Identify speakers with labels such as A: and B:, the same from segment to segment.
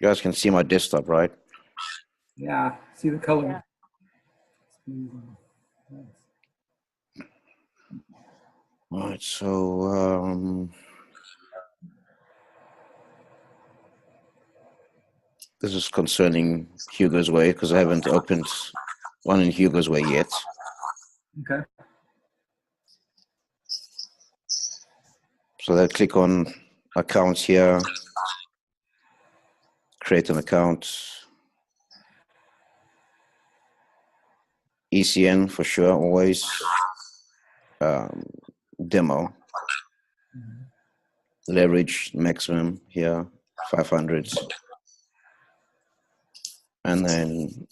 A: You guys can see my desktop, right?
B: Yeah, see the color.
A: All right, so this is concerning Hugo's Way because I haven't opened one in Hugo's Way yet.
B: Okay.
A: So then click on accounts here, create an account, ECN for sure, always, demo, leverage maximum here, 500, and then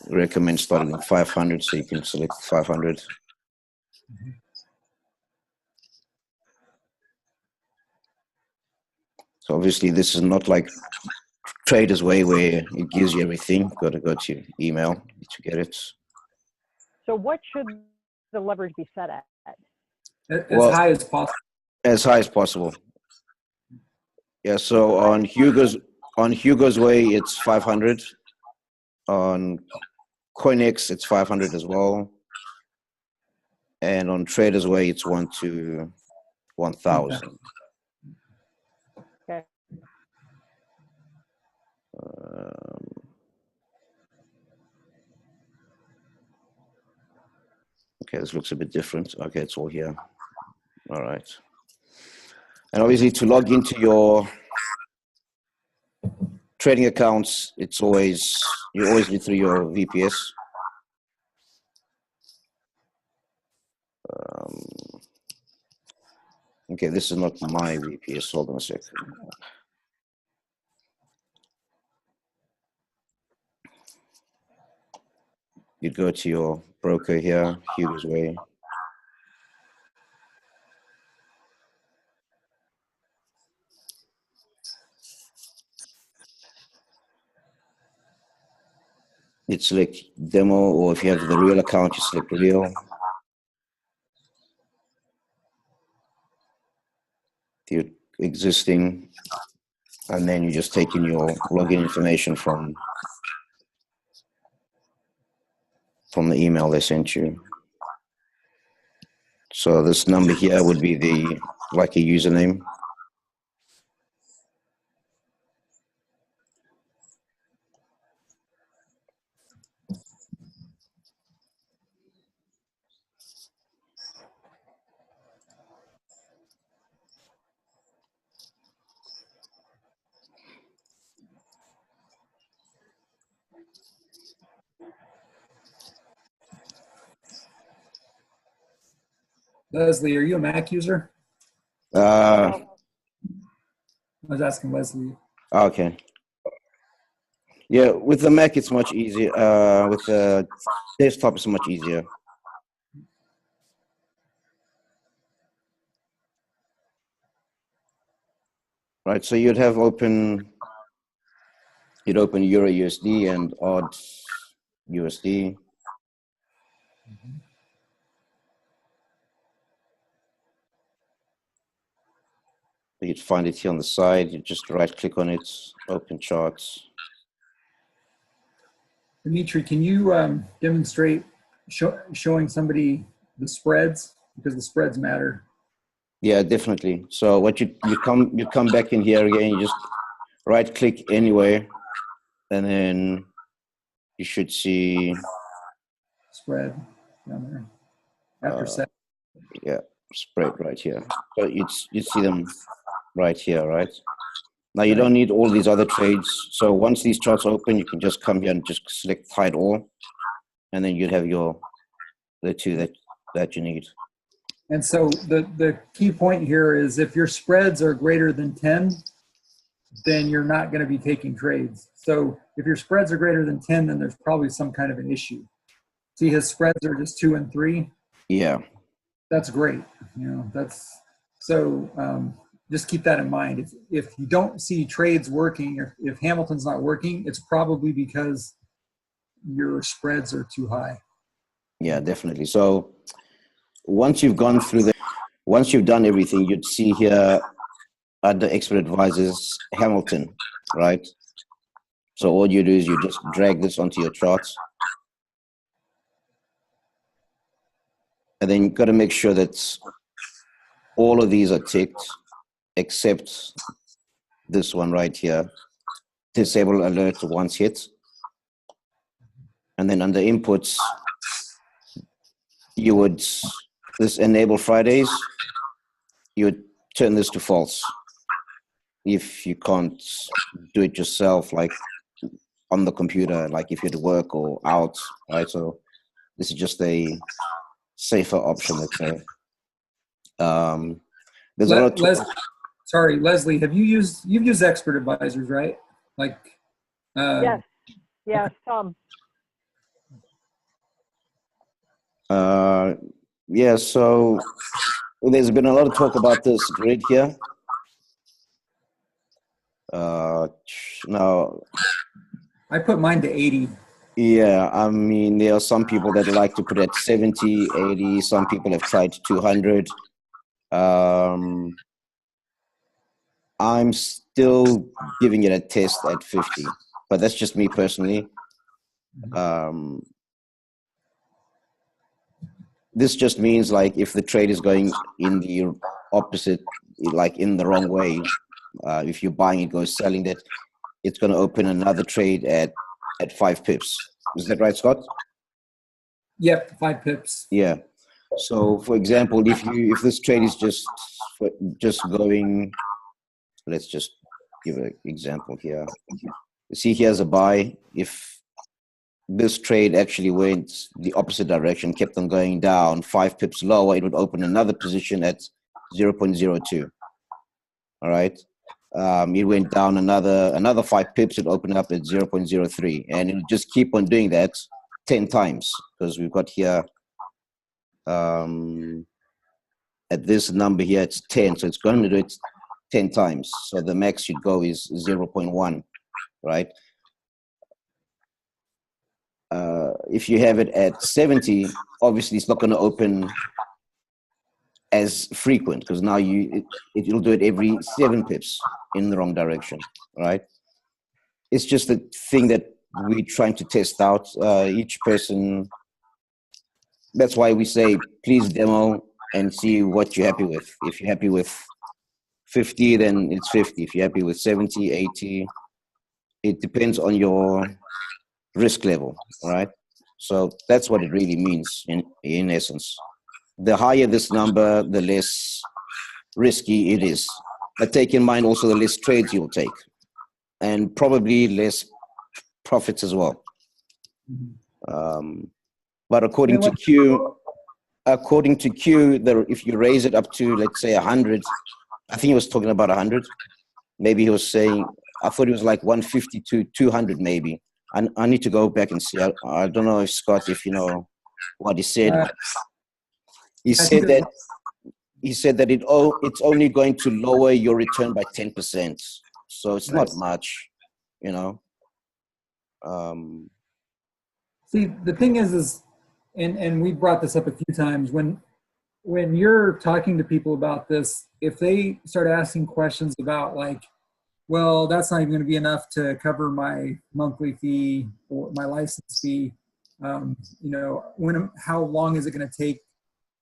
A: recommend starting with 500, so you can select 500. So obviously this is not like Trader's Way where it gives you everything. Got to go to your email to get it.
C: So what should the leverage be set at?
B: As high as possible.
A: As high as possible. Yeah, so on Hugo's Way, it's 500. On CoinEx, it's 500 as well. And on Trader's Way, it's 1 to 1,000.
C: Okay.
A: Okay, this looks a bit different. Okay, it's all here. All right. And obviously to log into your trading accounts, you always need through your VPS. Okay, this is not my VPS. Hold on a sec. You go to your broker here, Hugo's Way. You select demo, or if you have the real account, you select real. Your existing, and then you just take in your login information from the email they sent you. So this number here would be like a username.
B: Leslie, are you a Mac user?
A: I
B: was asking Leslie.
A: Okay. Yeah, with the Mac, it's much easier. With the desktop, it's much easier. Right, so you'd open Euro USD and odd USD. You'd find it here on the side. You just right click on it, open charts.
B: Dimitri, can you demonstrate showing somebody the spreads, because the spreads matter?
A: Yeah, definitely. So what you come back in here again, you just right click anywhere, and then you should see
B: spread down there after set.
A: Yeah, spread right here. So you see them right here, right? Now you don't need all these other trades. So once these charts open, you can just come here and just select hide all, and then you'd have the two that you need.
B: And so the key point here is if your spreads are greater than 10, then you're not going to be taking trades. So if your spreads are greater than 10, then there's probably some kind of an issue. See, his spreads are just 2 and 3.
A: Yeah,
B: that's great. That's so. Just keep that in mind. If you don't see trades working, or if Hamilton's not working, it's probably because your spreads are too high.
A: Yeah, definitely. So once you've gone through once you've done everything, you'd see here under Expert Advisors, Hamilton, right? So all you do is you just drag this onto your charts. And then you've got to make sure that all of these are ticked except this one right here. Disable alert once hit. And then under inputs, you would, this enable Fridays, you would turn this to false. If you can't do it yourself, like on the computer, like if you're at work or out, right? So this is just a safer option, let's say. There's a lot of
B: Leslie, you've used Expert Advisors, right? Like,
C: Yes, yes,
A: yeah, so there's been a lot of talk about this grid here. Now,
B: I put mine to 80.
A: Yeah, I mean, there are some people that like to put it at 70, 80. Some people have tried 200. I'm still giving it a test at 50, but that's just me personally. This just means like if the trade is going in the opposite, like in the wrong way, if you're buying it, goes selling that, it's going to open another trade at 5 pips. Is that right, Scott?
B: Yep, 5 pips.
A: Yeah. So, for example, if this trade is just going, let's just give an example here. See, here's a buy. If this trade actually went the opposite direction, kept on going down 5 pips lower, it would open another position at 0.02. All right. It went down another 5 pips, it opened up at 0.03, and it'll just keep on doing that 10 times, because we've got here at this number here, it's 10, so it's going to do it 10 times. So the max should go is 0.1, right? If you have it at 70, obviously it's not going to open as frequent, because now it'll do it every 7 pips in the wrong direction, right? It's just the thing that we're trying to test out. Each person, that's why we say, please demo and see what you're happy with. If you're happy with 50, then it's 50. If you're happy with 70, 80, it depends on your risk level, right? So that's what it really means in essence. The higher this number, the less risky it is. But take in mind also the less trades you'll take, and probably less profits as well. But according to Q, if you raise it up to, let's say 100, I think he was talking about 100. Maybe he was saying, I thought it was like 150 to 200 maybe. I need to go back and see. I don't know if Scott, if you know what he said. He said that it's only going to lower your return by 10%. So it's not much, you know.
B: See, the thing is, and we brought this up a few times, when you're talking to people about this, if they start asking questions about like, well, that's not even going to be enough to cover my monthly fee or my license fee, you know, how long is it going to take?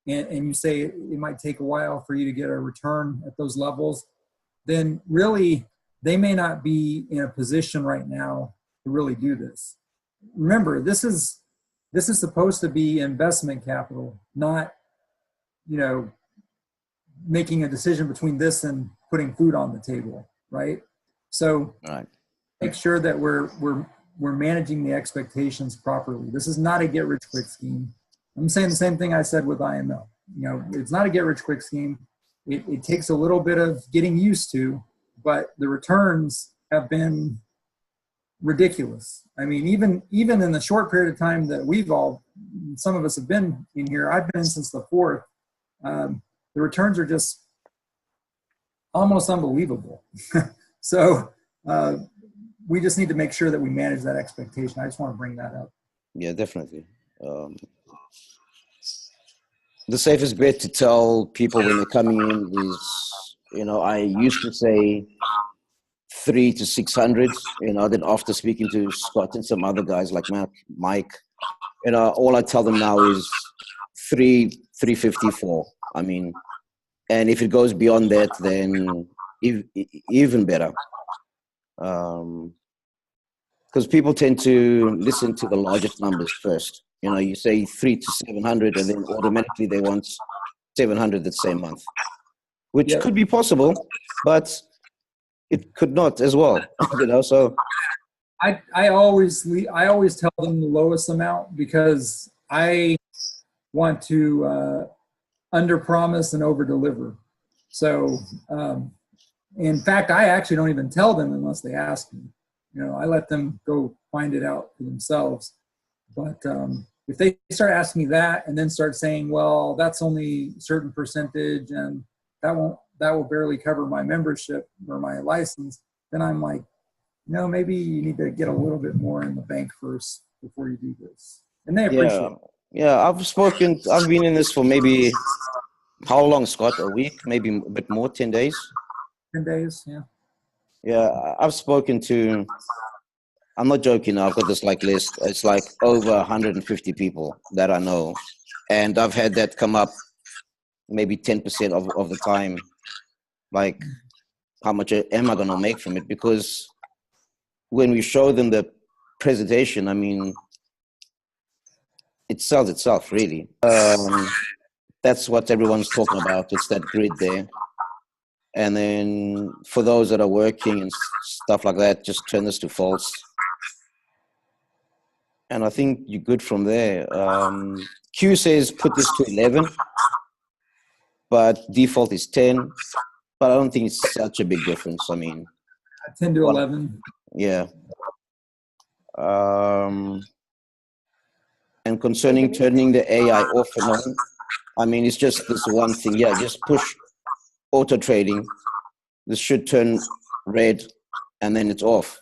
B: And you say it might take a while for you to get a return at those levels, then really they may not be in a position right now to really do this. Remember, this is supposed to be investment capital, not, you know, making a decision between this and putting food on the table, right? So make sure that we're managing the expectations properly. This is not a get-rich-quick scheme. I'm saying the same thing I said with IML. You know, it's not a get-rich-quick scheme. It takes a little bit of getting used to, but the returns have been ridiculous. I mean, even in the short period of time that some of us have been in here, I've been in since the 4th, the returns are just almost unbelievable. So we just need to make sure that we manage that expectation. I just want to bring that up.
A: Yeah, definitely. The safest bet to tell people when they're coming in is, you know, I used to say 3 to 600, then after speaking to Scott and some other guys like Mike, all I tell them now is 354. I mean, and if it goes beyond that, then even better. Because people tend to listen to the largest numbers first. You say 3 to 700, and then automatically they want 700 that same month, which could be possible, but it could not as well. So
B: I always tell them the lowest amount because I want to under promise and over deliver. So in fact, I actually don't even tell them unless they ask me. I let them go find it out for themselves. But if they start asking me that and then start saying, well, that's only a certain percentage and that will barely cover my membership or my license, then I'm like, maybe you need to get a little bit more in the bank first before you do this. And they appreciate it.
A: Yeah, I've been in this for maybe, how long, Scott? A week? Maybe a bit more, 10 days?
B: 10 days, yeah.
A: Yeah, I've spoken to, I'm not joking, I've got this list. It's like over 150 people that I know. And I've had that come up maybe 10% of the time. Like, how much am I going to make from it? Because when we show them the presentation, I mean, it sells itself, really. That's what everyone's talking about. It's that grid there. And then for those that are working and stuff like that, just turn this to false. And I think you're good from there. Q says put this to 11, but default is 10. But I don't think it's such a big difference. I mean,
B: 10 to 11.
A: Yeah. And concerning turning the AI off and on, I mean, it's just this one thing. Yeah, just push auto trading. This should turn red and then it's off,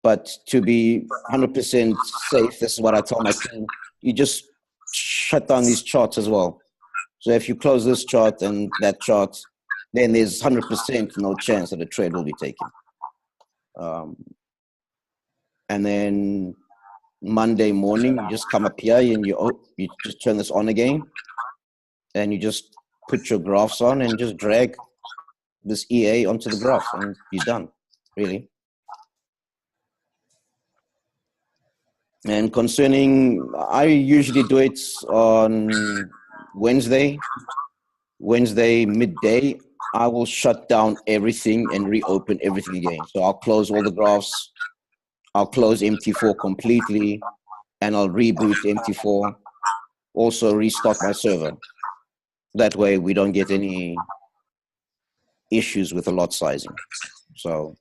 A: But to be 100% safe, this is what I tell my team, you just shut down these charts as well. So if you close this chart and that chart, then there's 100% no chance that a trade will be taken. And then Monday morning, you just come up here and you just turn this on again, and you just put your graphs on and just drag this EA onto the graph, and you're done, really. And concerning, I usually do it on Wednesday midday. I will shut down everything and reopen everything again. So I'll close all the graphs. I'll close MT4 completely, and I'll reboot MT4. Also restart my server. That way we don't get any issues with the lot sizing. So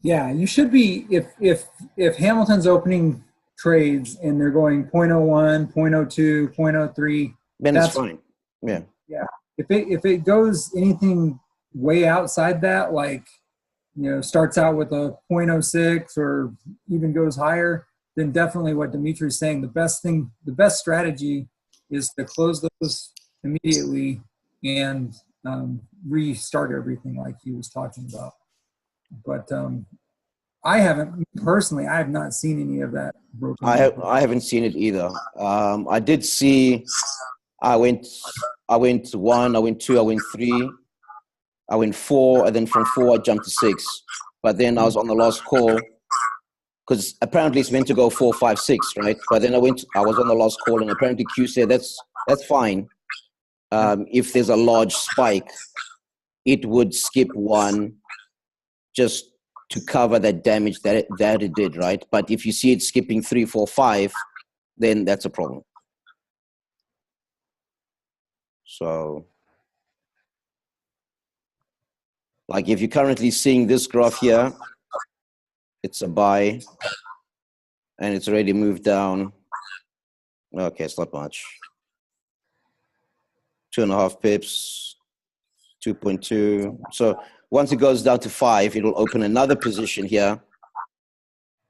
B: yeah, you should be, if Hamilton's opening trades and they're going 0.01, 0.02, 0.03,
A: then that's fine. Yeah.
B: Yeah. If it goes anything way outside that, like, starts out with a 0.06 or even goes higher, then definitely what Dimitri's saying, the best strategy is to close those immediately and restart everything like he was talking about. But I have not seen any of that broken.
A: I haven't seen it either. I did see, I went 1, I went 2, I went 3, I went 4, and then from 4 I jumped to 6. But then I was on the last call, because apparently it's meant to go 4, 5, 6, right? But then I was on the last call, and apparently Q said that's fine. If there's a large spike, it would skip 1 just to cover that damage that it did, right? But if you see it skipping 3, 4, 5, then that's a problem. So, like if you're currently seeing this graph here, it's a buy, and it's already moved down. Okay, it's not much. 2.5 pips, 2.2. So once it goes down to 5, it'll open another position here.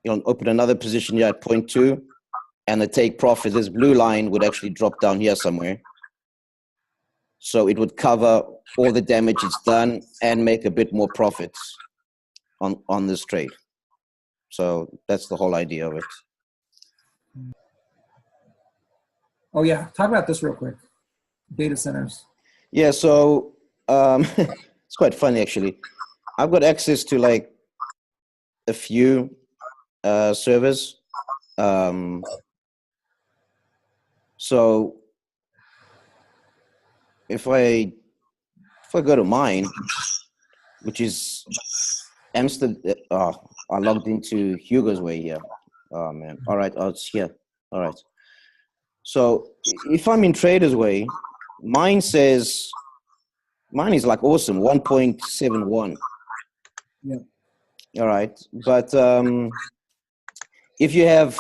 A: It'll open another position here at 0.2, and the take profit, this blue line would actually drop down here somewhere. So it would cover all the damage it's done and make a bit more profits on this trade. So that's the whole idea of it.
B: Oh yeah, talk about this real quick. Data centers.
A: Yeah, so it's quite funny actually. I've got access to like a few servers. So if I go to mine, which is Amsterdam, I logged into Hugo's Way here. Oh man! All right, oh, it's here. All right. So if I'm in Trader's Way, mine is like awesome, 1.71.
B: Yeah.
A: All right, but if you have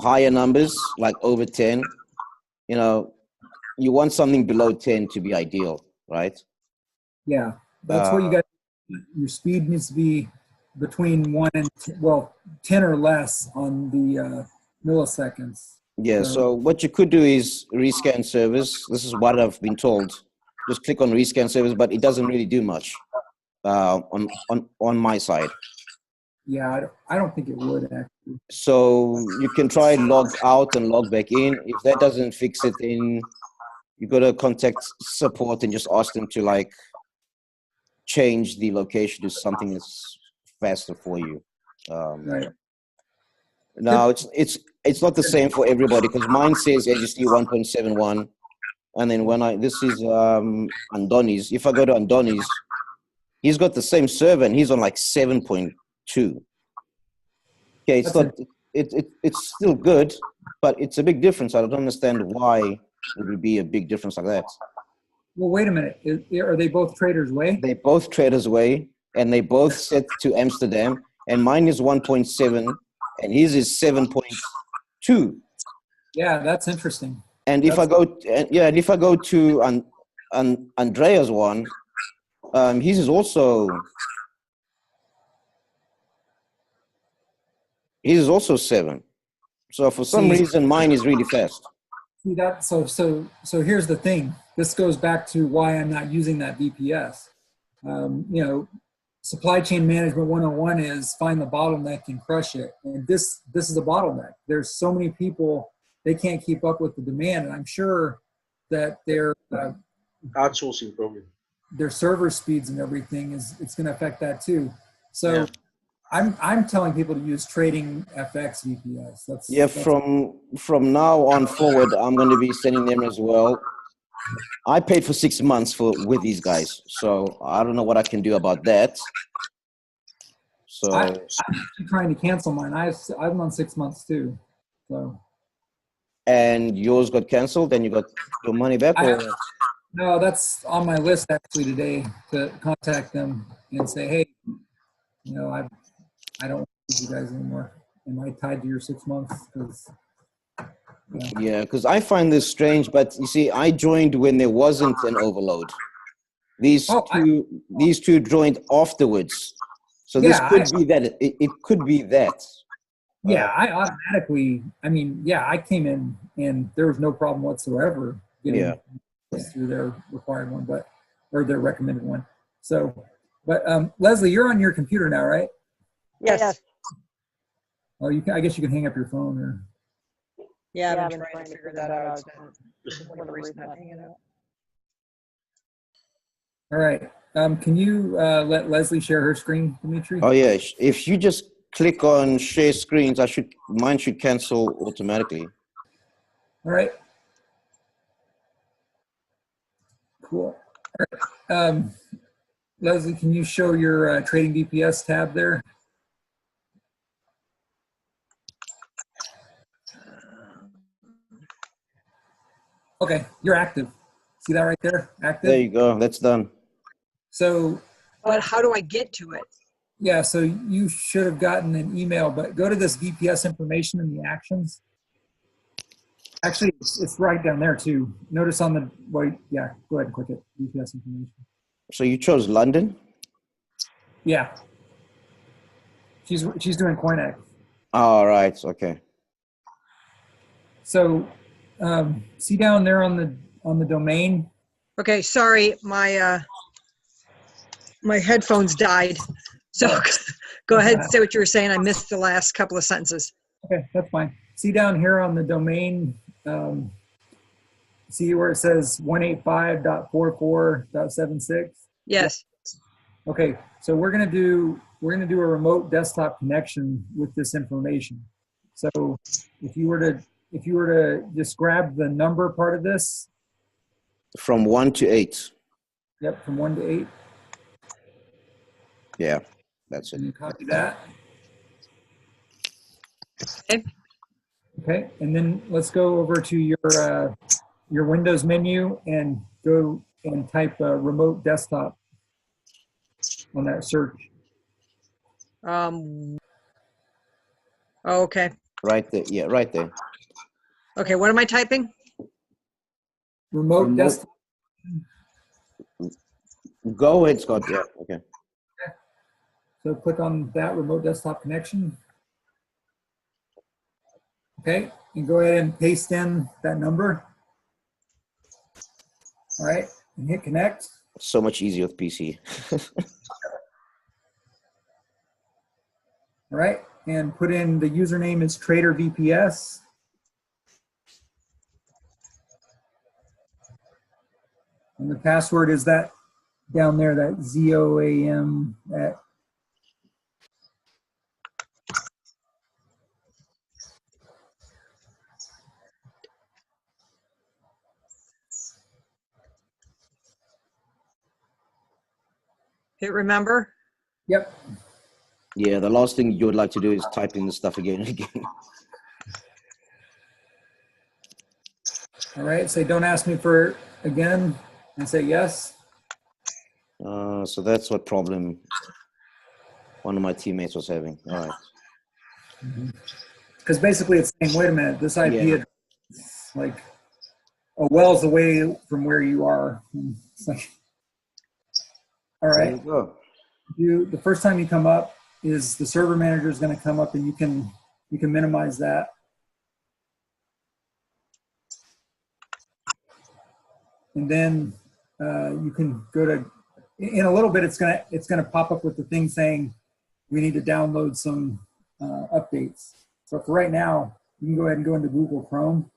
A: higher numbers, like over 10, you know, you want something below 10 to be ideal, right?
B: Yeah, that's what you got. Your speed needs to be between 1 and 10 or less on the milliseconds.
A: Yeah, so what you could do is rescan service. This is what I've been told. Just click on rescan service, but it doesn't really do much on my side.
B: Yeah, I don't think it would actually.
A: So you can try log out and log back in. If that doesn't fix it, then you got to contact support and just ask them to like change the location to something that's faster for you.
B: Right.
A: Now it's not the same for everybody because mine says AGC 1.71, and then this is Andoni's. If I go to Andoni's, he's got the same server and he's on like 7.2. Okay, it's still good, but it's a big difference. I don't understand why it would be a big difference like that.
B: Well, wait a minute. Are they both Trader's Way?
A: They both Trader's Way, and they both set to Amsterdam, and mine is 1.7, and his is 7.2.
B: Yeah, that's interesting.
A: And if I go to Andrea's one, his is also 7. So for some reason, mine is really fast.
B: See that? So here's the thing. This goes back to why I'm not using that VPS. Supply chain management 101 is find the bottleneck and crush it. And this is a bottleneck. There's so many people, they can't keep up with the demand. And I'm sure that their
D: outsourcing problem,
B: their server speeds and everything it's going to affect that too. So yeah. I'm telling people to use Trading FX VPS. That's
A: from now on forward, I'm going to be sending them as well. I paid for 6 months with these guys, so I don't know what I can do about that. So
B: I'm trying to cancel mine. I'm on 6 months too. So.
A: And yours got canceled, and you got your money back?
B: No, that's on my list actually today to contact them and say, hey, I don't need you guys anymore. Am I tied to your 6 months?
A: Yeah, because I find this strange, but you see, I joined when there wasn't an overload. These two joined afterwards. So this could be that. It could be that.
B: Yeah, I automatically, I came in and there was no problem whatsoever getting through their required one, or their recommended one. So, but Leslie, you're on your computer now, right?
C: Yes.
B: Oh, I guess you can hang up your phone or.
C: Yeah, I've been trying to figure that out.
B: All right. Can you let Leslie share her screen, Dimitri?
A: Oh yeah. If you just click on share screens, mine should cancel automatically.
B: All right. Cool. All right. Leslie, can you show your Trading VPS tab there? Okay, you're active. See that right there? Active.
A: There you go. That's done.
B: So.
E: But how do I get to it?
B: Yeah, so you should have gotten an email, but go to this VPS information in the actions. Actually, it's right down there too. Notice on the right. Yeah, go ahead and click it. VPS information.
A: So you chose London?
B: Yeah. She's doing CoinEx.
A: All right. Okay.
B: So. See down there on the domain,
E: Okay, sorry, my headphones died. So go ahead and say what you were saying. I missed the last couple of sentences.
B: Okay, that's fine. See down here on the domain, see where it says 185.44.76?
E: Yes.
B: Okay, so we're gonna do a remote desktop connection with this information. So if you were to just grab the number part of this,
A: From 1 to 8.
B: yep, from 1 to 8,
A: Yeah, that's it.
B: and you copy that.
E: Okay.
B: Okay, and then let's go over to your Windows menu and go and type remote desktop on that search.
E: Oh, okay.
A: Right there. Yeah, right there.
E: Okay, what am I typing?
B: Remote
A: Remote.
B: desktop.
A: Go ahead, Scott. Yeah, okay.
B: So click on that remote desktop connection. Okay, and go ahead and paste in that number. All right, and hit connect.
A: So much easier with PC.
B: All right, and put in the username is Trader VPS. And the password is that down there, that ZOAM at.
E: Hit remember.
B: Yep.
A: Yeah, the last thing you would like to do is type in the stuff again and again.
B: All right, say don't ask me for again and say yes.
A: So that's what problem one of my teammates was having. All right.
B: Because basically it's saying, wait a minute, this IP
A: Yeah.
B: address is like a wells away from where you are. It's like, all
A: There
B: right.
A: you go.
B: The first time you come up is the server manager is going to come up, and you can minimize that. And then you can go to, in a little bit, it's gonna pop up with the thing saying we need to download some updates. So for right now, you can go ahead and go into Google Chrome.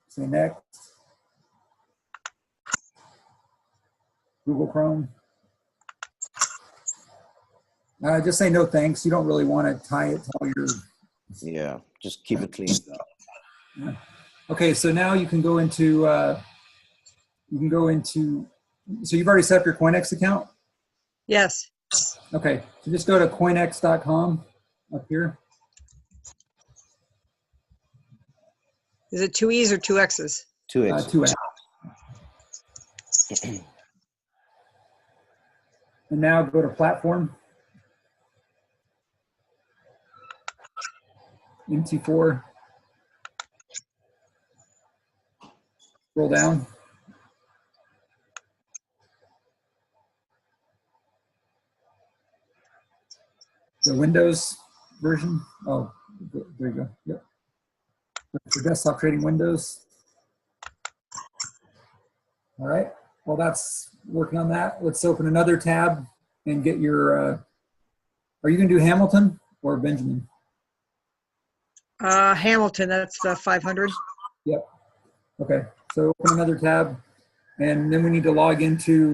B: Say next. Google Chrome. Just say no thanks. You don't really want to tie it to all your.
A: Yeah, just keep it clean.
B: Okay, so now you can go into. So you've already set up your Coinex account.
E: Yes.
B: Okay, so just go to coinex.com up here.
E: Is it two E's or two X's?
A: 2x.
B: 2X. And now go to platform. MT4. Scroll down. The Windows version. Oh, there you go. Yep. For desktop trading Windows. All right. Well, that's working on that. Let's open another tab and get your. Are you going to do Hamilton or Benjamin?
E: Hamilton, that's the 500.
B: Yep. Okay. So open another tab, and then we need to log into.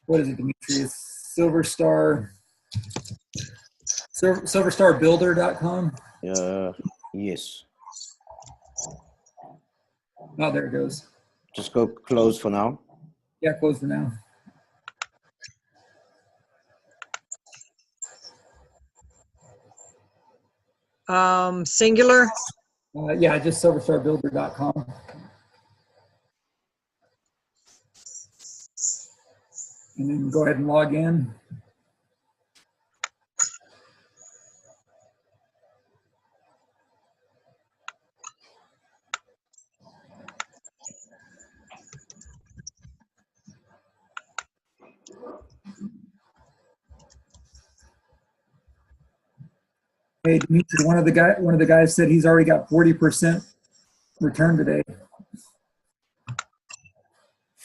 B: What is it, Demetrius? Silverstarbuilder.com.
A: Yes.
B: Oh, there it goes.
A: Just go close for now.
B: Yeah, close for now.
E: Singular.
B: Yeah, just silverstarbuilder.com. And then go ahead and log in. Hey, Dimitri, one of the guys said he's already got 40% return today.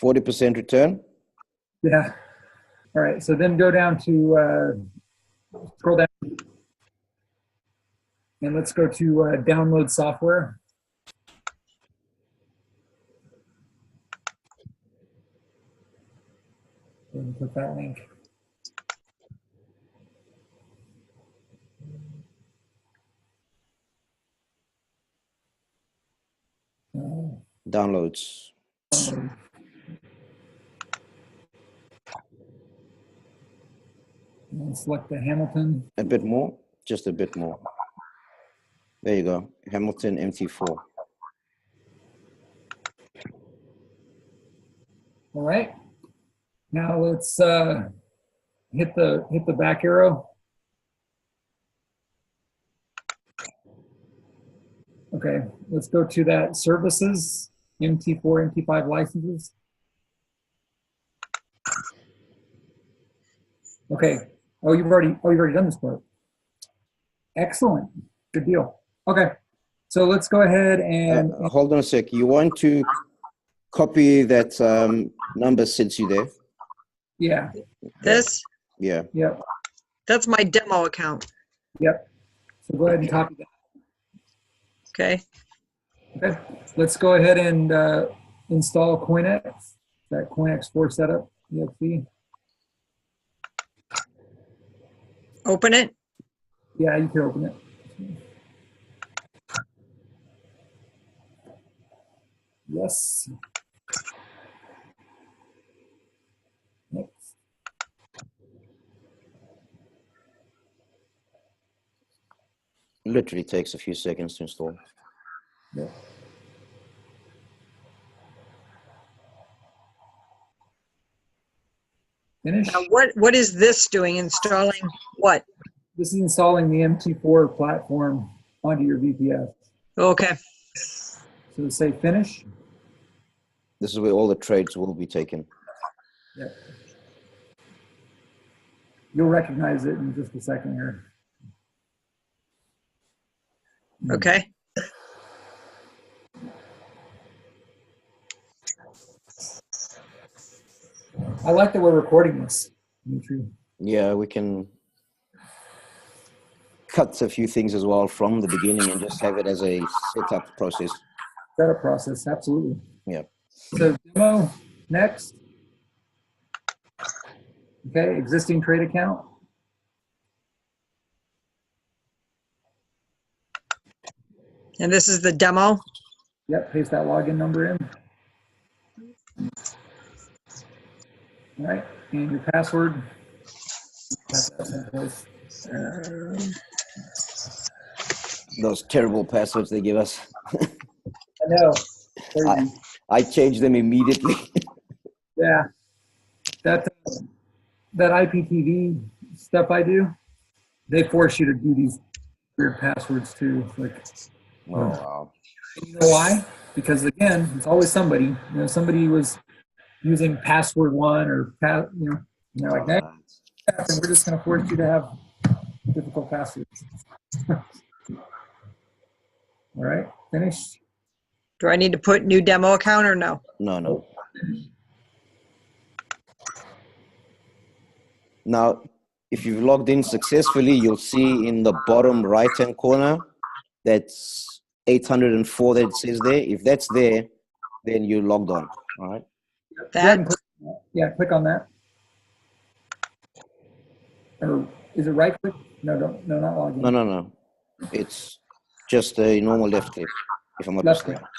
A: 40% return.
B: Yeah. All right. So then go down to scroll down, and let's go to download software. And click that link.
A: Downloads.
B: And select the Hamilton.
A: A bit more, just a bit more. There you go, Hamilton MT4.
B: All right. Now let's hit the back arrow. Okay, let's go to that services, MT4, MT5 licenses. Okay. Oh, you've already done this part. Excellent. Good deal. Okay. So let's go ahead and
A: Hold on a sec. You want to copy that number since you there?
B: yeah.
E: This,
A: Yeah.
B: Yep.
E: that's my demo account.
B: Yep. So go ahead and copy that.
E: Okay.
B: Okay. Let's go ahead and install CoinX. That CoinX4 setup. EXE.
E: Open it.
B: Yeah, you can open it. Yes. Next.
A: Literally takes a few seconds to install.
B: Yeah. Finish.
E: Now, what is this doing? Installing what?
B: This is installing the MT4 platform onto your VPS.
E: Okay.
B: So say finish.
A: This is where all the trades will be taken.
B: Yeah. You'll recognize it in just a second here.
E: Okay.
B: I like that we're recording this, Dimitri.
A: Yeah, we can cut a few things as well from the beginning and just have it as a setup process.
B: Setup process, absolutely.
A: Yeah.
B: So demo, next. Okay, existing trade account.
E: And this is the demo.
B: Yep, paste that login number in. All right, and your password. That's someplace.
A: Those terrible passwords they give us.
B: I know. Crazy.
A: I changed them immediately.
B: Yeah, that IPTV stuff I do, they force you to do these weird passwords too. It's like,
A: Oh, wow.
B: you know why? Because again, it's always somebody. You know, somebody was using password one or and they're like, hey, and we're just going to force you to have difficult passwords. All right, finished.
E: Do I need to put new demo account or no?
A: No. Now, if you've logged in successfully, you'll see in the bottom right-hand corner, that's 804 that it says there. If that's there, then you're logged on, all right?
E: That,
B: Click on that. Or is it right click? No, no, not login.
A: No. It's just a normal left click, if I'm not
B: Left
A: mistaken.
B: click.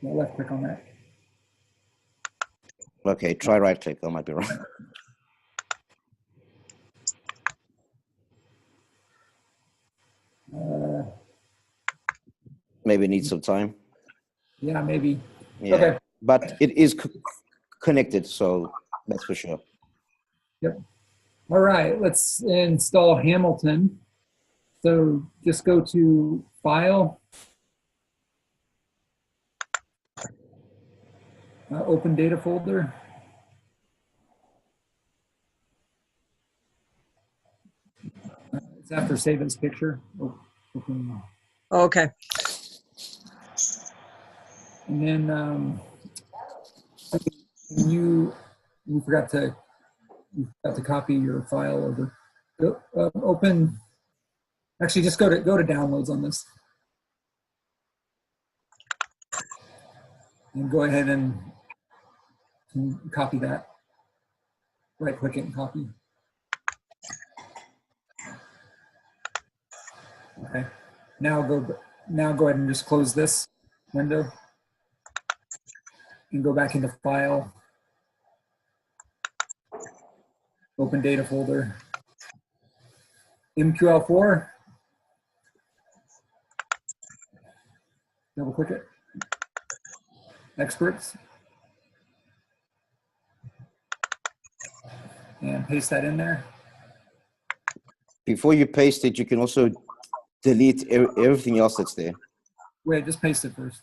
B: No, left click on that.
A: Okay, try right click. I might be wrong. Maybe it needs some time.
B: Yeah, maybe.
A: Yeah.
B: Okay.
A: But it is connected, so that's for sure.
B: Yep. All right, let's install Hamilton. So just go to File, Open Data folder. It's after save as picture. Open.
E: Okay.
B: And then you forgot to copy your file over. Open. Actually, just go to downloads on this, and go ahead and copy that. Right click it and copy. Okay. Now go ahead and just close this window and go back into File, Open Data Folder, MQL4. Double click it. Experts. And paste that in there.
A: Before you paste it, you can also delete everything else that's there.
B: Wait, just paste it first.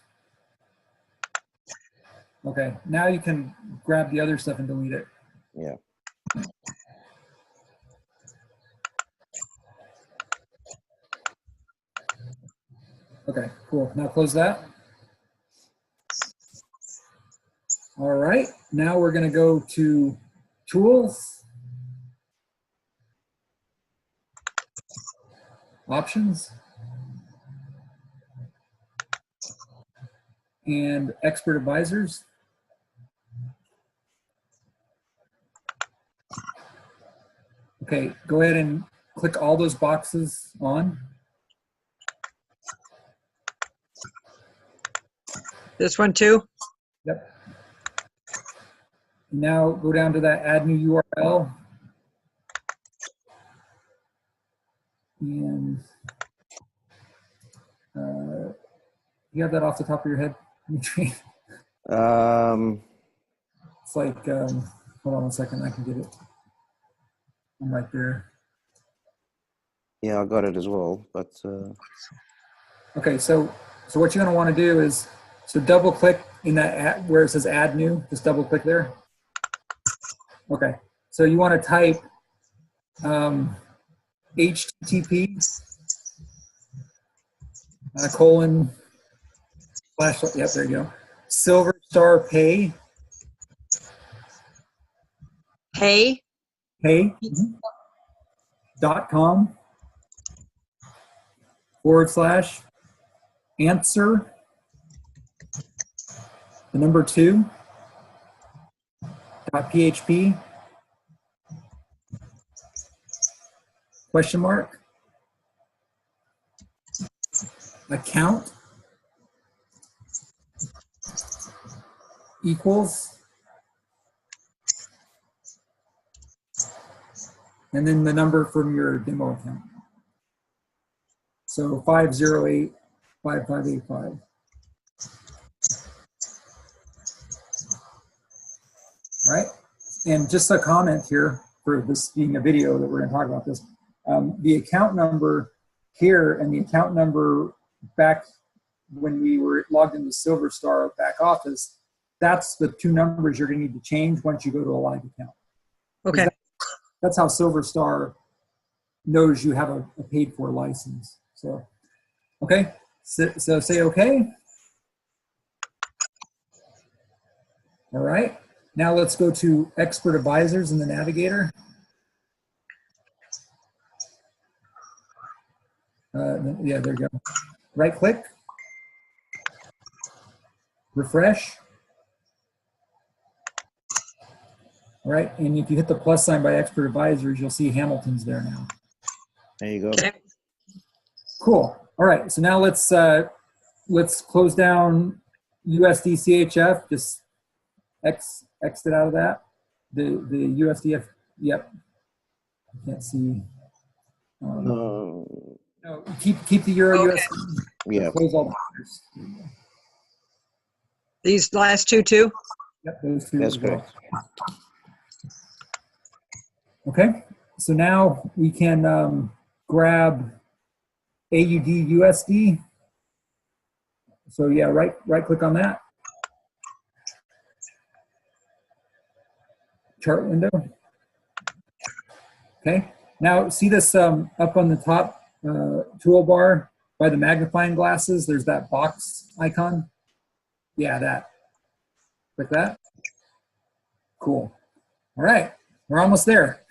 B: Okay, now you can grab the other stuff and delete it.
A: Yeah.
B: Okay, cool. Now close that. All right, now we're going to go to Tools, Options, and Expert Advisors. Okay, go ahead and click all those boxes on.
E: This one too?
B: Yep. Now go down to that add new URL. And you have that off the top of your head, Dimitri? It's like, hold on one second, I can get it. I'm right there.
A: Yeah, I got it as well, but
B: Okay, so what you're going to want to do is, so double click in that where it says add new, just double click there. Okay, so you want to type HTTP colon slash, yep, there you go. Silver Star Pay.
E: Hey?
B: Pay.com / answer the number 2 .php question mark account equals and then the number from your demo account. So 508-5585. All right, and just a comment here for this being a video that we're going to talk about this. The account number here and the account number back when we were logged into Silver Star back office, that's the two numbers you're going to need to change once you go to a live account.
E: Okay.
B: That's how Silver Star knows you have a paid for license. So, okay, so say okay. All right, now let's go to Expert Advisors in the Navigator. Yeah, there you go. Right click, refresh. All right, and if you hit the plus sign by Expert Advisors, you'll see Hamilton's there now.
A: there you go.
E: Okay.
B: Cool. All right, so now let's close down USDCHF. Just exit out of that. The USDF. Yep. I can't see. No, keep the Euro
E: Okay.
B: USD.
A: Yeah.
B: Close all the others.
E: These last two too?
B: Yep, those two.
A: That's
B: as well.
A: correct.
B: Okay, so now we can grab AUD USD. So yeah, right click on that. Chart window. Okay, Now, see this up on the top toolbar by the magnifying glasses? There's that box icon. Yeah, that. Like that. Cool. All right, we're almost there.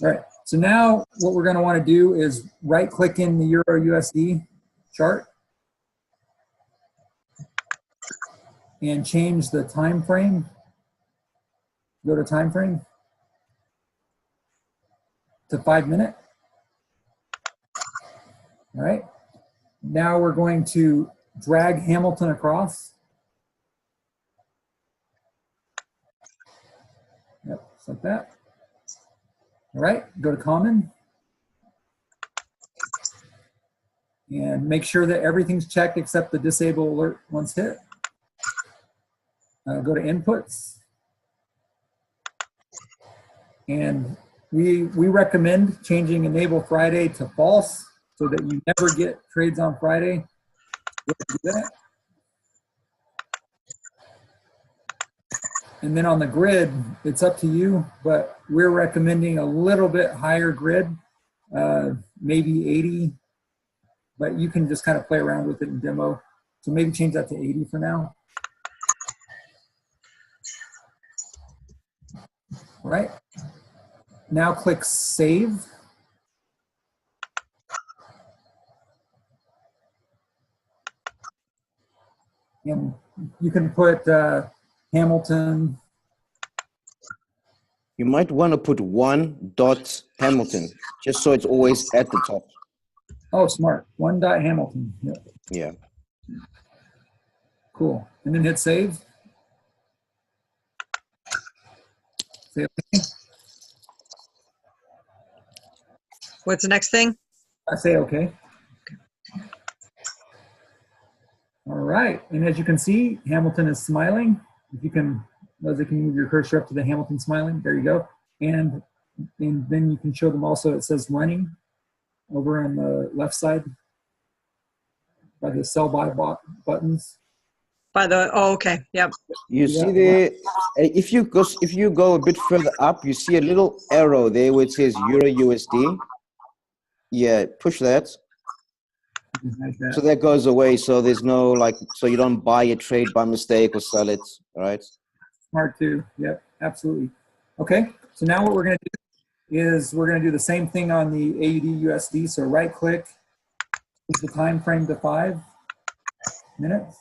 B: All right, so now what we're going to want to do is right-click in the Euro USD chart and change the time frame. Go to time frame to 5 minute. All right, now we're going to drag Hamilton across. Yep, just like that. All right, go to common. And make sure that everything's checked except the disable alert once hit. Go to inputs. And we recommend changing enable Friday to false so that you never get trades on Friday. Go do that. And then on the grid, it's up to you, but we're recommending a little bit higher grid, maybe 80, but you can just kind of play around with it in demo. So maybe change that to 80 for now. All right. Now click save. And you can put Hamilton.
A: You might want to put 1.Hamilton, just so it's always at the top.
B: Oh, smart. 1.Hamilton. Yep.
A: Yeah.
B: Cool. And then hit save. Say okay.
E: What's the next thing?
B: I say okay. All right. And as you can see, Hamilton is smiling. If you can, Leslie, can you move your cursor up to the Hamilton smiling? There you go. And then you can show them also, it says running over on the left side by the sell by buttons.
E: By the, oh, okay, yep.
A: You see there, if you go a bit further up, you see a little arrow there which says Euro USD. Yeah, push that.
B: Like that.
A: So that goes away. So there's no so you don't buy a trade by mistake or sell it, right?
B: Smart too. Yep, absolutely. Okay, so now what we're going to do is we're going to do the same thing on the AUD USD. So right click, change the time frame to 5 minutes.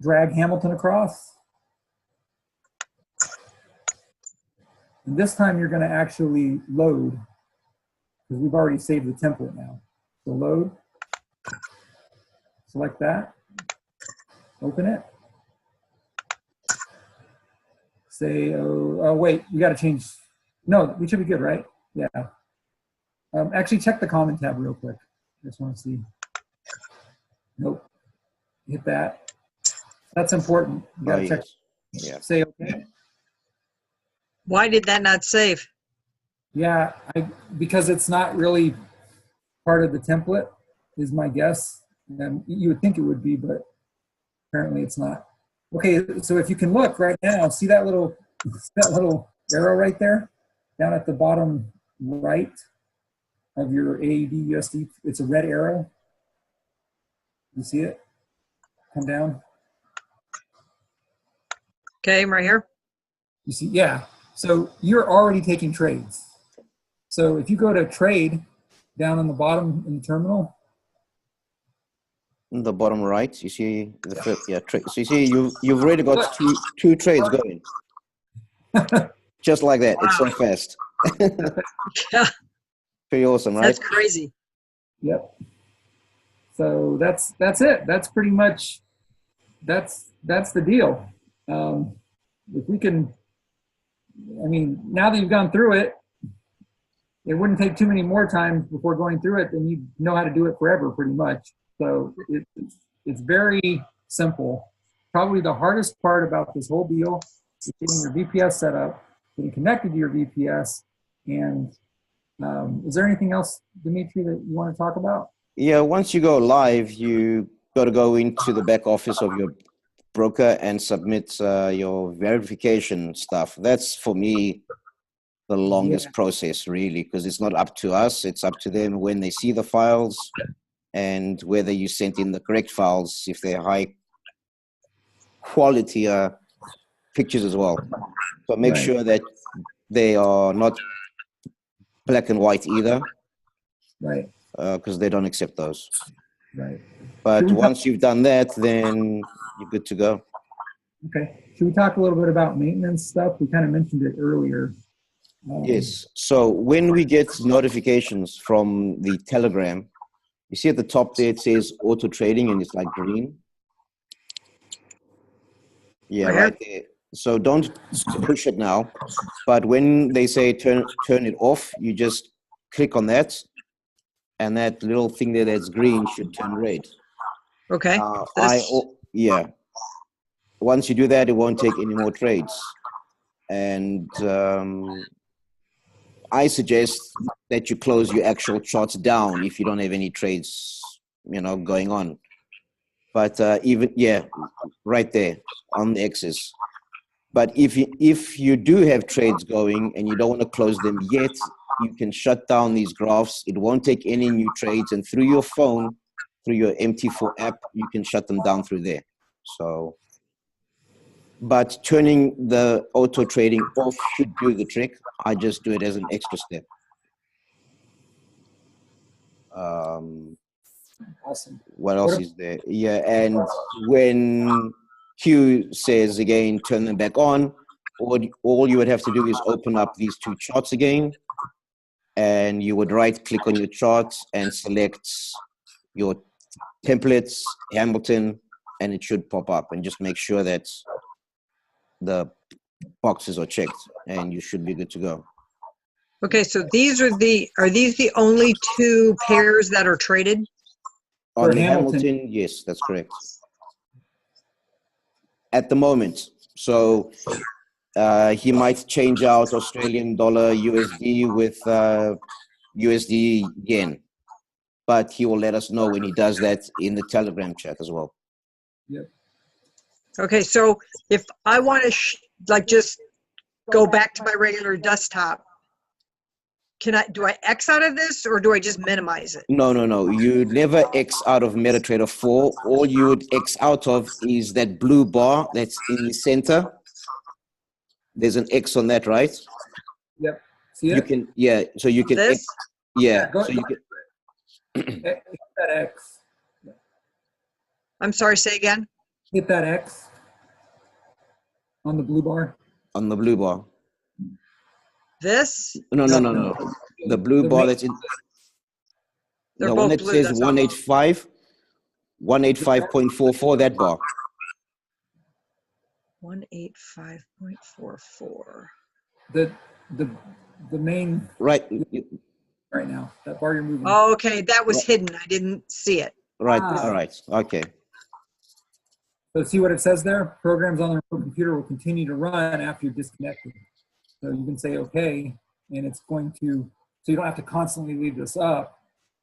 B: Drag Hamilton across. And this time you're going to actually load, because we've already saved the template now. So load, select that, open it. Say, oh wait, we got to change. No, we should be good, right? Yeah. Actually, check the comment tab real quick. Just want to see. Nope. Hit that. That's important. You got to check.
A: Yes. Yeah.
B: Say okay.
E: Why did that not save?
B: Yeah, because it's not really part of the template, is my guess. And you would think it would be, but apparently it's not. Okay, so if you can look right now, see that little arrow right there, down at the bottom right of your AUD USD. It's a red arrow. You see it? Come down.
E: Okay, I'm right here.
B: You see, yeah. So you're already taking trades. So if you go to trade down on the bottom in the terminal.
A: In the bottom right, you see the first, so you see you've already got two trades going. Just like that. Wow. It's so fast.
E: Yeah.
A: Pretty awesome, right?
E: That's crazy.
B: Yep. So that's it. That's pretty much that's the deal. If we can, I mean, now that you've gone through it, it wouldn't take too many more times before going through it, and you know how to do it forever, pretty much. So it's very simple. Probably the hardest part about this whole deal is getting your VPS set up, getting connected to your VPS, and is there anything else, Dimitri, that you want to talk about?
A: Yeah, once you go live, you got to go into the back office of your broker and submit your verification stuff. That's, for me, the longest process, really, because it's not up to us. It's up to them when they see the files and whether you sent in the correct files, if they're high quality pictures as well. So make
B: Right.
A: sure that they are not black and white either,
B: Right,
A: because they don't accept those.
B: right.
A: But
B: Should we
A: once you've done that, then you're good to go.
B: Okay. Should we talk a little bit about maintenance stuff? We kind of mentioned it earlier.
A: Yes. So when we get notifications from the Telegram, you see at the top there, it says auto trading and it's like green. Yeah,
E: Right.
A: right there. So don't push it now. But when they say turn it off, you just click on that. And that little thing there that's green should turn red.
E: Okay.
A: Yeah. Once you do that, it won't take any more trades. And I suggest that you close your actual charts down if you don't have any trades, going on. But right there on the X's. But if you do have trades going and you don't want to close them yet, you can shut down these graphs. It won't take any new trades, and through your phone, through your MT4 app, you can shut them down through there. So, but turning the auto trading off should do the trick. I just do it as an extra step.
B: Awesome.
A: What else is there? Yeah, and when Q says again, turn them back on, all you would have to do is open up these two charts again, and you would right click on your chart and select your templates, Hamilton, and it should pop up, and just make sure that the boxes are checked and you should be good to go.
E: Okay, so are these the only two pairs that are traded?
A: On
B: For
A: the
B: Hamilton.
A: Hamilton, yes, that's correct. At the moment. So he might change out Australian dollar USD with USD yen, but he will let us know when he does that in the Telegram chat as well.
B: Yep.
E: Okay, so if I want to just go back to my regular desktop, do I X out of this or do I just minimize it?
A: No. You never X out of MetaTrader 4. All you would X out of is that blue bar that's in the center. There's an X on that, right?
B: Yep. See it?
A: You can, yeah. So you can,
E: This?
B: Go
A: So you can,
B: hit that X.
E: I'm sorry, say again?
B: Hit that X on the blue bar.
A: on the blue bar.
E: This?
A: No. The blue bar that's in.
E: They're
A: The one
E: both
A: that
E: blue,
A: says
E: that's all.
A: 185.44, that bar.
E: 185.44.
B: The main
A: Right.
B: right now. That bar you're moving.
E: Oh, okay, that was hidden. I didn't see it.
A: Right.
B: Ah.
A: All right. Okay.
B: So see what it says there? Programs on the remote computer will continue to run after you're disconnected. So you can say okay, and it's going to, so you don't have to constantly leave this up,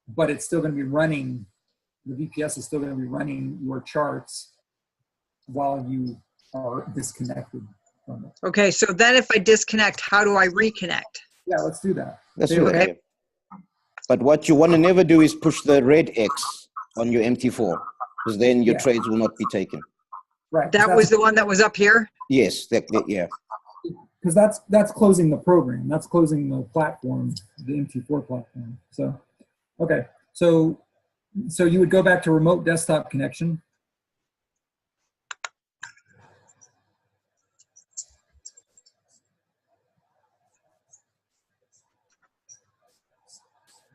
B: but it's still going to be running, the VPS is still going to be running your charts while you are disconnected from it.
E: Okay, so then if I disconnect, how do I reconnect?
B: Yeah, let's do that.
A: That's
B: Say
A: right.
B: okay.
A: Yeah. But what you want to never do is push the red X on your MT4, because then your
B: Yeah.
A: trades will not be taken.
B: Right.
E: That was the one that was up here?
A: Yes. Yeah.
B: Because that's closing the program. That's closing the platform, the MT4 platform. So, okay. So you would go back to remote desktop connection.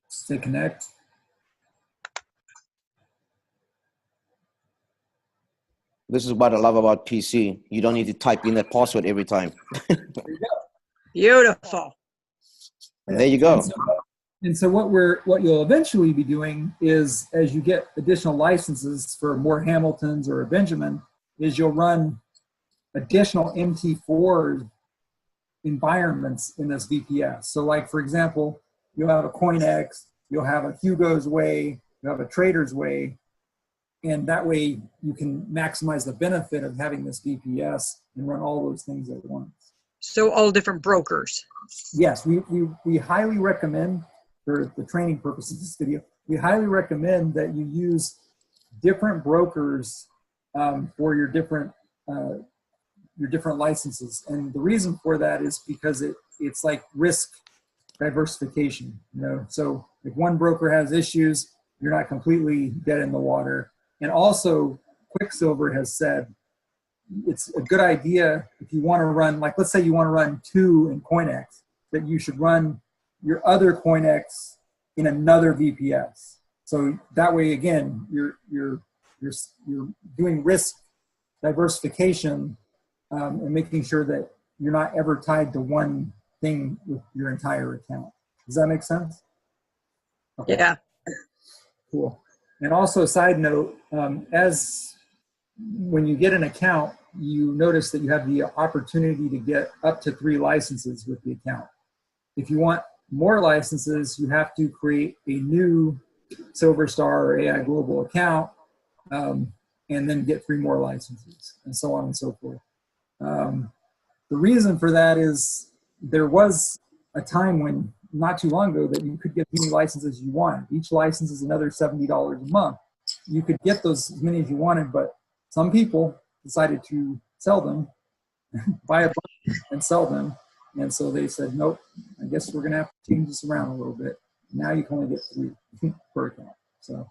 B: Say connect.
A: This is what I love about PC. You don't need to type in that password every time.
E: Beautiful.
A: And there you go.
B: And so what you'll eventually be doing is, as you get additional licenses for more Hamiltons or a Benjamin, is you'll run additional MT4 environments in this VPS. So like, for example, you'll have a CoinEx, you'll have a Hugo's Way, you'll have a Trader's Way, and that way you can maximize the benefit of having this VPS and run all those things at once.
E: So all different brokers.
B: Yes, we highly recommend, for the training purposes of this video, we highly recommend that you use different brokers for your different licenses. And the reason for that is because it's like risk diversification. So if one broker has issues, you're not completely dead in the water. And also, Quicksilver has said it's a good idea if you want to run, like let's say you want to run 2 in CoinEx, that you should run your other CoinEx in another VPS. So that way, again, you're doing risk diversification and making sure that you're not ever tied to one thing with your entire account. Does that make sense? Okay.
E: Yeah.
B: Cool. And also, side note, as when you get an account, you notice that you have the opportunity to get up to 3 licenses with the account. If you want more licenses, you have to create a new SilverStar or AI Global account and then get 3 more licenses, and so on and so forth. The reason for that is there was a time when, not too long ago, that you could get as many licenses as you wanted. Each license is another $70 a month. You could get those as many as you wanted, but some people decided to sell them, buy a bunch and sell them. And so they said, nope, I guess we're going to have to change this around a little bit. Now you can only get 3 per account. So.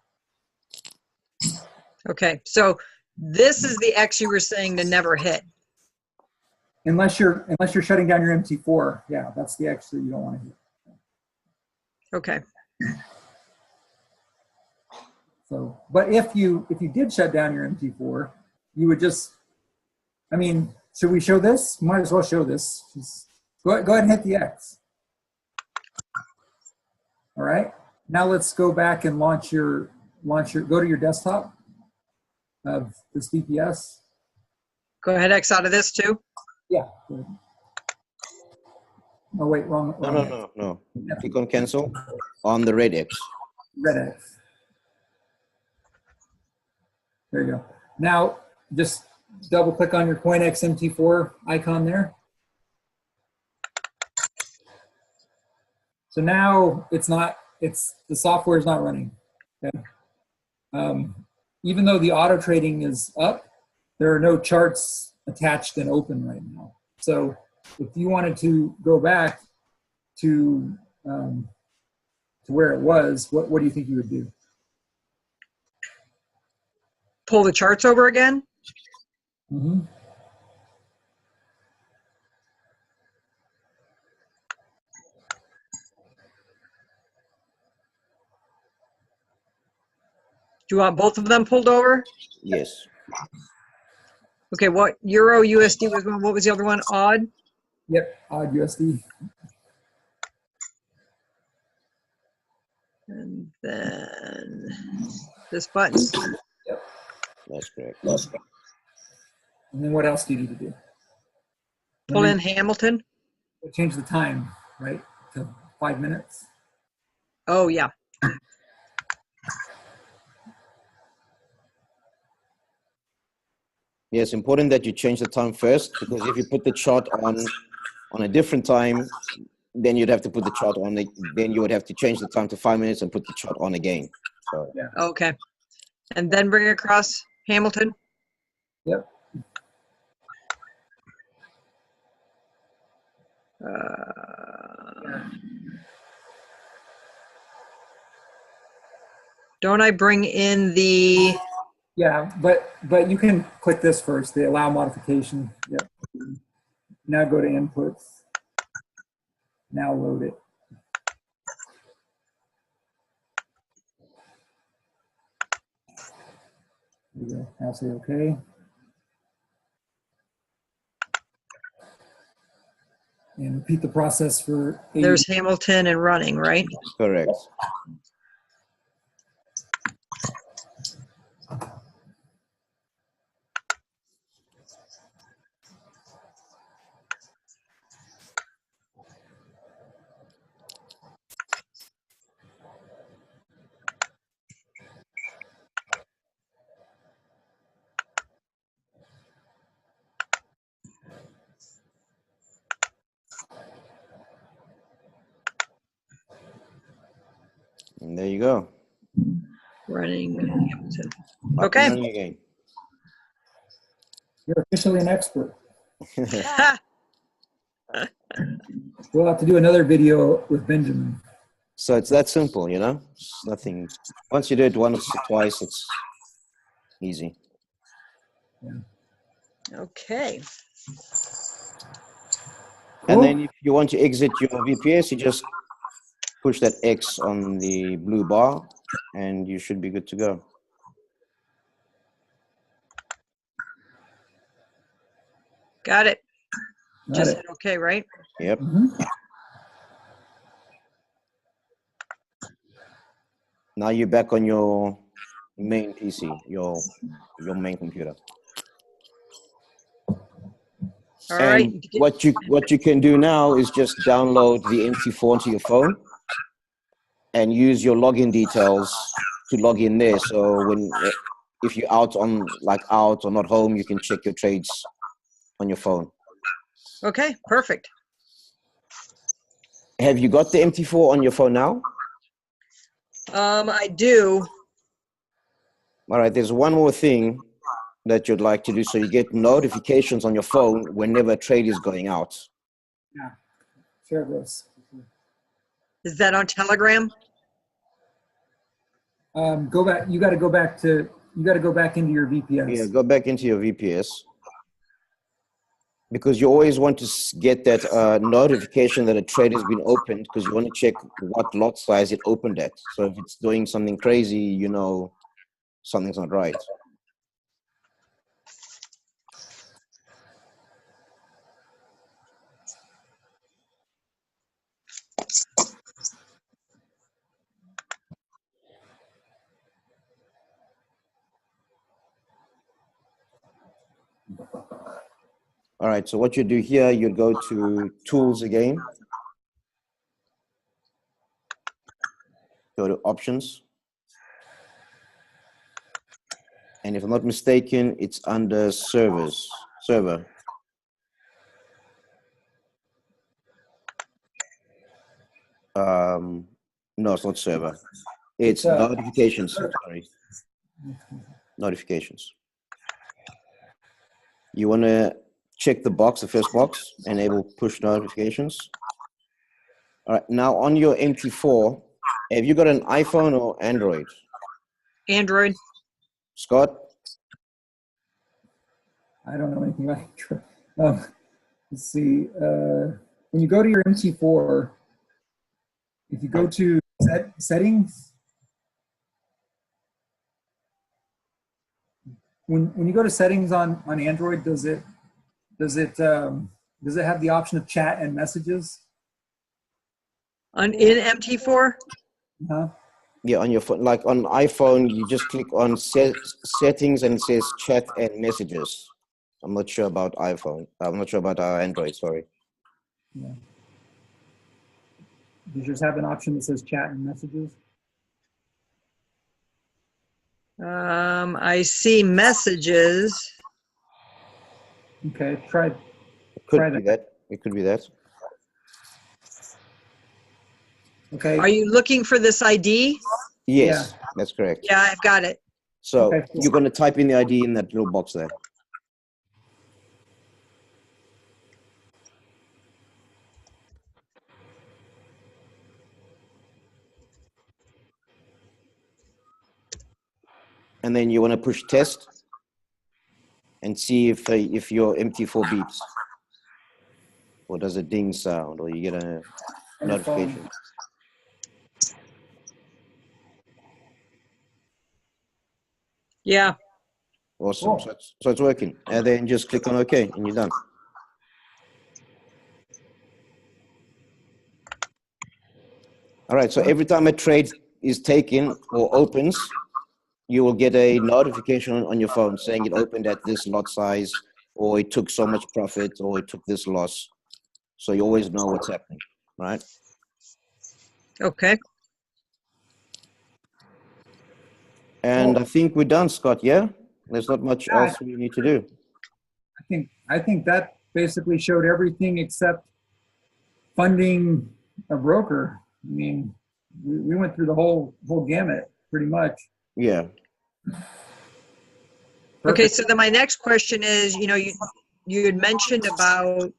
E: Okay. So this is the X you were saying to never hit.
B: Unless you're shutting down your MT4, yeah, that's the X that you don't want to hit.
E: Okay.
B: So, but if you did shut down your MT4, you would just, I mean, should we show this? Might as well show this. Just go ahead and hit the X. All right. Now let's go back and go to your desktop of this VPS.
E: Go ahead, X out of this too.
B: Yeah. Good. Oh wait, wrong.
A: No. Click on cancel on the red X.
B: Red X. There you go. Now just double click on your CoinEx MT4 icon there. So now the software is not running. Okay? Even though the auto trading is up, there are no charts attached and open right now. So if you wanted to go back to where it was, what do you think you would do?
E: Pull the charts over again.
B: Mm-hmm.
E: Do you want both of them pulled over?
A: Yes.
E: Okay, what Euro USD was one? What was the other one? Odd?
B: Yep, odd USD.
E: And then this button.
B: Yep.
A: That's correct.
B: And then what else do you need to do?
E: Pull in Hamilton.
B: Change the time, right, to 5 minutes.
E: Oh, yeah.
A: Yeah, it's important that you change the time first, because if you put the chart on a different time, then you'd have to put the chart on. Then you would have to change the time to 5 minutes and put the chart on again. So
B: Yeah.
E: Okay. And then bring it across Hamilton.
B: Yep.
E: Don't I bring in the...
B: Yeah, but you can click this first, the allow modification. Yep. Now go to inputs. Now load it. There you go. Now say okay. And repeat the process for 8.
E: There's Hamilton and running, right?
A: correct. And there you go.
E: Running.
A: Up and
E: Okay.
A: running again.
B: You're officially an expert.
E: Ha!
B: We'll have to do another video with Benjamin.
A: So it's that simple, you know? It's nothing. Once you do it once or twice, it's easy.
E: Okay.
A: And then if you want to exit your VPS, you just push that X on the blue bar and you should be good to go.
E: Got it.
B: Got
E: Just
B: it.
E: hit okay, right?
A: Yep.
B: Mhm.
A: Now you're back on your main PC, your main computer.
E: All right.
A: And what you can do now is just download the MT4 onto your phone and use your login details to log in there. So if you're out or not home, you can check your trades on your phone.
E: Okay, perfect.
A: Have you got the MT4 on your phone now?
E: I do.
A: All right, there's one more thing that you'd like to do. So you get notifications on your phone whenever a trade is going out.
B: Share this.
E: Is that on Telegram?
B: Go back. You got to go back into your VPS.
A: Yeah, go back into your VPS. Because you always want to get that notification that a trade has been opened, because you want to check what lot size it opened at. So if it's doing something crazy, you know something's not right. All right, so what you do here, you go to Tools again. Go to Options. And if I'm not mistaken, it's under Server. No, it's not Server. It's Notifications, sorry. Notifications. You want to check the box, the first box, enable push notifications. All right, now on your MT4, have you got an iPhone or Android?
E: Android.
A: Scott?
B: I don't know anything about it. Let's see. When you go to your MT4, if you go to settings, when you go to settings on Android, does it have the option of chat and messages?
E: In MT4?
B: Huh?
A: Yeah, on your phone. Like on iPhone, you just click on settings and it says chat and messages. I'm not sure about iPhone. I'm not sure about Android, sorry.
B: Yeah. Does yours have an option that says chat and messages?
E: I see messages.
B: Okay, try
A: It could
B: Try
A: be that. It could be that.
B: okay.
E: Are you looking for this ID?
A: Yes, that's correct.
E: Yeah, I've got it.
A: So
B: Okay, cool.
A: you're going to type in the ID in that little box there. And then you want to push test and see if your MT4 beeps. Or does a ding sound, or you get a
B: On your phone.
A: notification.
E: Yeah.
A: Awesome.
B: Cool.
A: So it's working. And then just click on OK and you're done. All right, so every time a trade is taken or opens, you will get a notification on your phone saying it opened at this lot size, or it took so much profit, or it took this loss. So you always know what's happening, right?
E: Okay.
A: And I think we're done, Scott, yeah? There's not much
B: Yeah.
A: else we need to do.
B: I think that basically showed everything except funding a broker. I mean, we went through the whole gamut pretty much.
A: Yeah.
E: Okay,
B: Perfect.
E: so then my next question is, you had mentioned about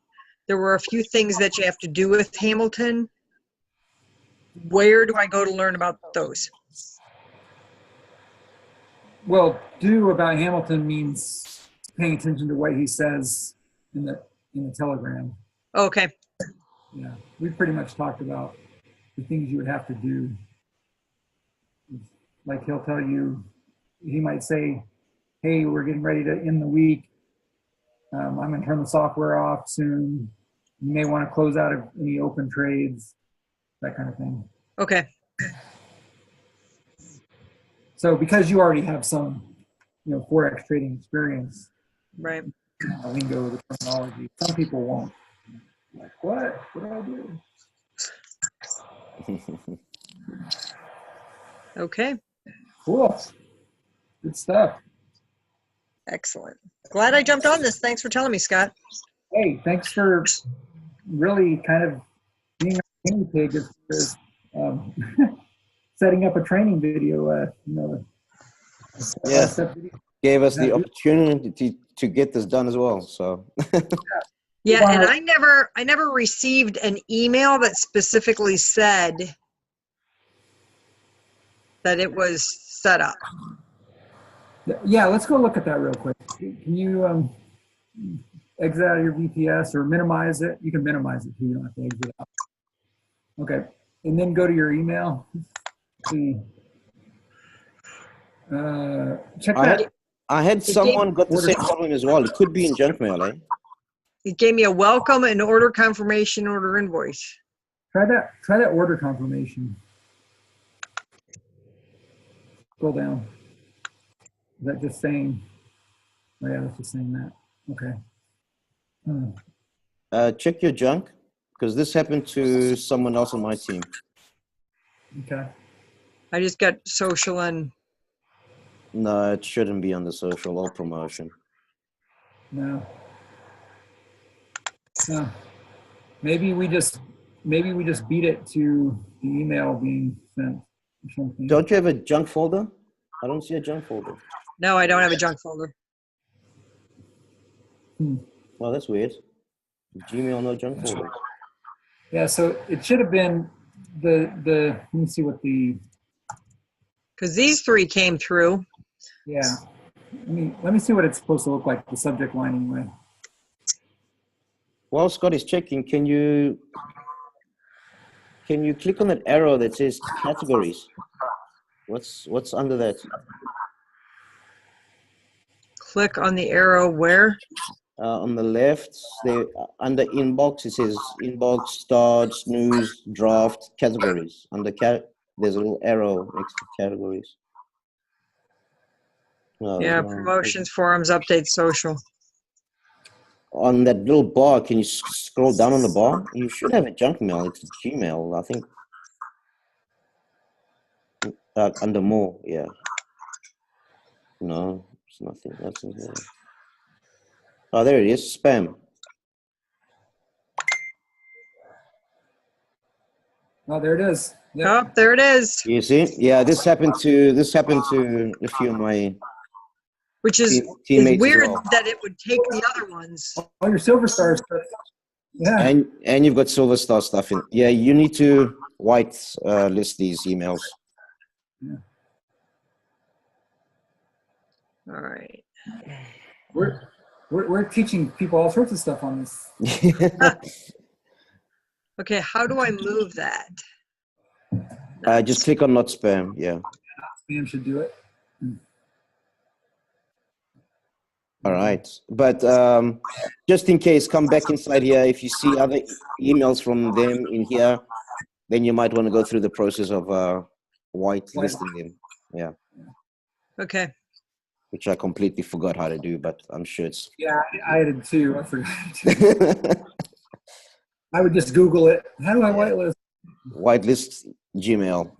E: there were a few things that you have to do with Hamilton. Where do I go to learn about those?
B: Well, do about Hamilton means paying attention to what he says in the telegram.
E: Okay,
B: Yeah, we pretty much talked about the things you would have to do. Like he'll tell you, he might say, "Hey, we're getting ready to end the week. I'm going to turn the software off soon. You may want to close out of any open trades, that kind of thing."
E: okay,
B: So because you already have some, Forex trading experience,
E: right.
B: lingo, the terminology, some people won't. Like, what? What do I do?
E: Okay,
B: Cool. Good stuff.
E: excellent. Glad I jumped on this. Thanks for telling me, Scott.
B: Hey, thanks for really kind of being a guinea pig as far as setting up a training video,
A: Yeah.
B: step video.
A: Gave us the opportunity to get this done as well. So
E: Yeah, and I never received an email that specifically said that it was set up.
B: Yeah, let's go look at that real quick. Can you exit out of your VPS or minimize it? You can minimize it too. You don't have to exit out. Okay, and then go to your email. See. Check that.
A: I had someone got the same problem as well. It could be in junk mail, eh?
E: It gave me a welcome and order confirmation, order invoice.
B: Try that order confirmation. Scroll down. Is that just saying? Oh yeah, that's just saying that. Okay.
A: Check your junk, because this happened to someone else on my team.
B: Okay.
E: I just got social and
A: No, it shouldn't be on the social or promotion.
B: No. No. Maybe we just beat it to the email being sent or something.
A: Don't you have a junk folder? I don't see a junk folder.
E: no, I don't have a junk folder.
A: Oh, that's weird. Gmail, no junk folder.
B: Yeah, so it should have been the let me see what the
E: Because these three came through.
B: yeah. Let me see what it's supposed to look like, the subject line anyway.
A: While Scott is checking, can you click on that arrow that says categories? What's under that?
E: Click on the arrow where?
A: On the left, there under inbox, it says inbox, starts, news, draft, categories. Under there's a little arrow next to categories. No,
E: Yeah,
A: there's no-
E: promotions, forums, updates, social.
A: On that little bar, can you scroll down on the bar? You should have a junk mail. It's Gmail, I think. Under more, yeah. No, it's nothing. That's in there. Oh, there it is. Spam.
B: Oh, there it is. Yep.
E: Oh, there it is.
A: You see? Yeah, this happened to a few of my
E: Which is
A: teammates as
E: weird
A: well.
E: that it would take the other ones.
B: Oh, your Silver Star stuff. Yeah.
A: And you've got Silver Star stuff in. Yeah, you need to white list these emails.
B: Yeah.
E: All right.
B: We're teaching people all sorts of stuff on this.
E: Okay, how do I move that?
A: Just click on not spam. Yeah.
B: Spam should do it.
A: All right. But just in case, come back inside here. If you see other emails from them in here, then you might want to go through the process of white listing them. Yeah.
E: Okay.
A: Which I completely forgot how to do, but I'm sure it's.
B: Yeah, I did too. I forgot. I would just Google it. How do I whitelist?
A: Whitelist Gmail.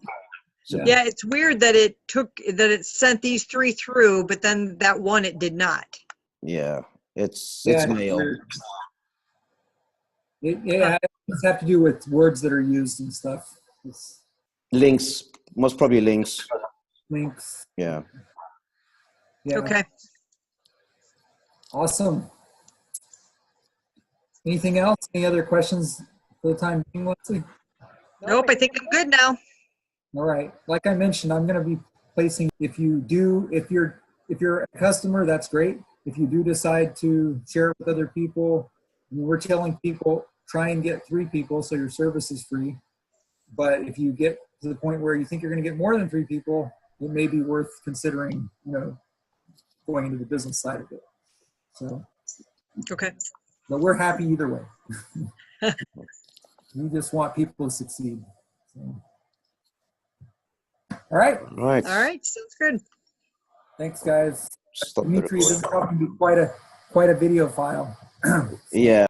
A: So,
E: Yeah, it's weird that it sent these three through, but then that one it did not.
A: yeah, it's
B: Yeah,
A: mail.
B: weird. It just have to do with words that are used and stuff.
A: Links, most probably links.
B: Links.
A: Yeah.
B: Yeah.
E: Okay.
B: Awesome. Anything else? Any other questions for the time being, Leslie?
E: Nope, I think I'm good now.
B: All right. Like I mentioned, I'm going to be placing, if you're a customer, that's great. If you do decide to share it with other people, we're telling people, try and get 3 people so your service is free. But if you get to the point where you think you're going to get more than 3 people, it may be worth considering, going into the business side of it. So,
E: Okay.
B: but we're happy either way. We just want people to succeed. So. All right.
A: All right.
E: All right. Sounds good.
B: Thanks, guys.
A: Stop the
B: Dimitri, this
A: recording.
B: is probably quite a video file.
A: Yeah.